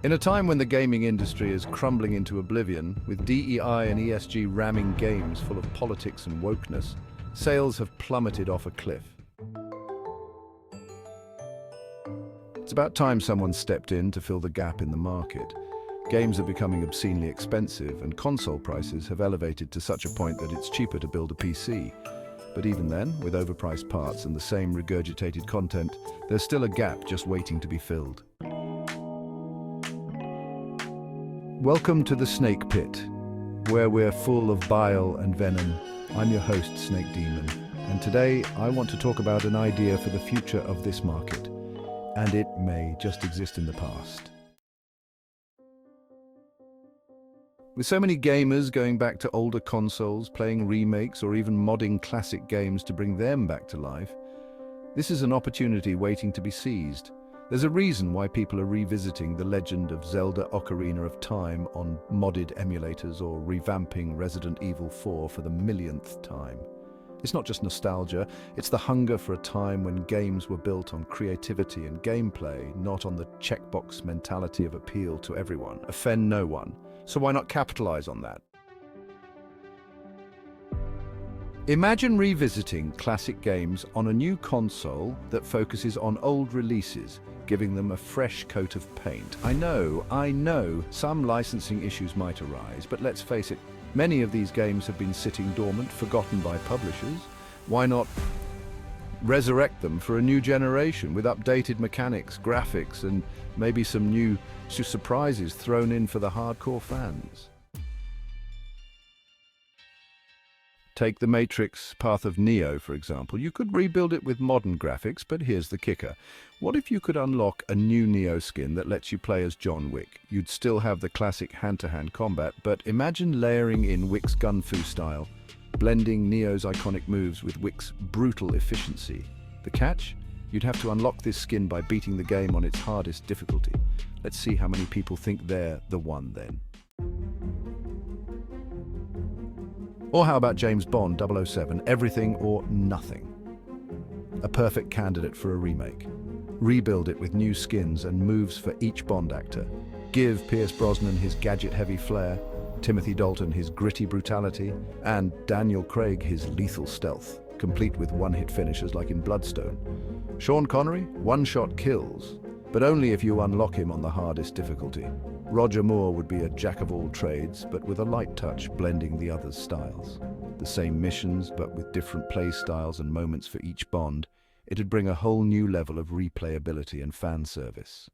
In a time when the gaming industry is crumbling into oblivion, with DEI and ESG ramming games full of politics and wokeness, sales have plummeted off a cliff. It's about time someone stepped in to fill the gap in the market. Games are becoming obscenely expensive, and console prices have elevated to such a point that it's cheaper to build a PC. But even then, with overpriced parts and the same regurgitated content, there's still a gap just waiting to be filled. Welcome to the Snake Pit, where we're full of bile and venom. I'm your host, Snake Demon, and today I want to talk about an idea for the future of this market, and it may just exist in the past. With so many gamers going back to older consoles, playing remakes, or even modding classic games to bring them back to life, this is an opportunity waiting to be seized. There's a reason why people are revisiting The Legend of Zelda: Ocarina of Time on modded emulators or revamping Resident Evil 4 for the millionth time. It's not just nostalgia, it's the hunger for a time when games were built on creativity and gameplay, not on the checkbox mentality of appeal to everyone, offend no one. So why not capitalize on that? Imagine revisiting classic games on a new console that focuses on old releases, giving them a fresh coat of paint. I know, some licensing issues might arise, but let's face it, many of these games have been sitting dormant, forgotten by publishers. Why not resurrect them for a new generation with updated mechanics, graphics, and maybe some new surprises thrown in for the hardcore fans? Take The Matrix Path of Neo, for example. You could rebuild it with modern graphics, but here's the kicker. What if you could unlock a new Neo skin that lets you play as John Wick? You'd still have the classic hand-to-hand combat, but imagine layering in Wick's Gun Fu style, blending Neo's iconic moves with Wick's brutal efficiency. The catch? You'd have to unlock this skin by beating the game on its hardest difficulty. Let's see how many people think they're the one then. Or how about James Bond 007, Everything or Nothing? A perfect candidate for a remake. Rebuild it with new skins and moves for each Bond actor. Give Pierce Brosnan his gadget-heavy flair, Timothy Dalton his gritty brutality, and Daniel Craig his lethal stealth, complete with one-hit finishes like in Bloodstone. Sean Connery, one-shot kills, but only if you unlock him on the hardest difficulty. Roger Moore would be a jack-of-all-trades, but with a light touch blending the others' styles. The same missions, but with different play styles and moments for each Bond, it'd bring a whole new level of replayability and fan service.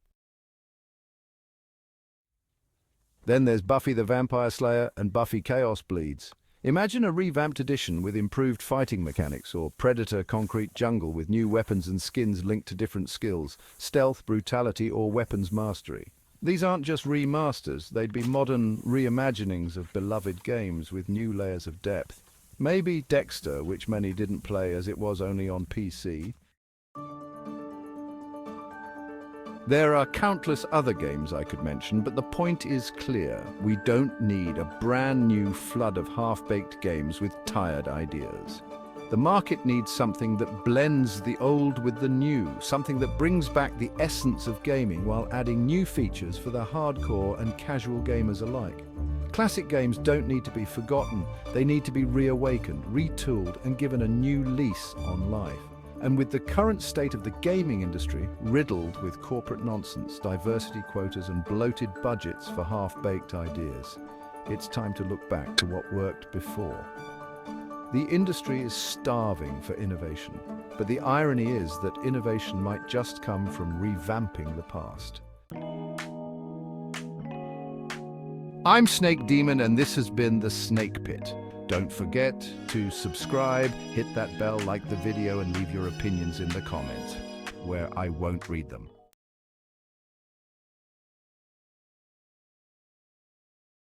Then there's Buffy the Vampire Slayer and Buffy Chaos Bleeds. Imagine a revamped edition with improved fighting mechanics, or Predator Concrete Jungle with new weapons and skins linked to different skills, stealth, brutality, or weapons mastery. These aren't just remasters, they'd be modern reimaginings of beloved games with new layers of depth. Maybe Dexter, which many didn't play as it was only on PC. There are countless other games I could mention, but the point is clear. We don't need a brand new flood of half-baked games with tired ideas. The market needs something that blends the old with the new, something that brings back the essence of gaming while adding new features for the hardcore and casual gamers alike. Classic games don't need to be forgotten, they need to be reawakened, retooled, and given a new lease on life. And with the current state of the gaming industry, riddled with corporate nonsense, diversity quotas, and bloated budgets for half-baked ideas, it's time to look back to what worked before. The industry is starving for innovation, but the irony is that innovation might just come from revamping the past. I'm Snake Demon, and this has been The Snake Pit. Don't forget to subscribe, hit that bell, like the video, and leave your opinions in the comments, where I won't read them.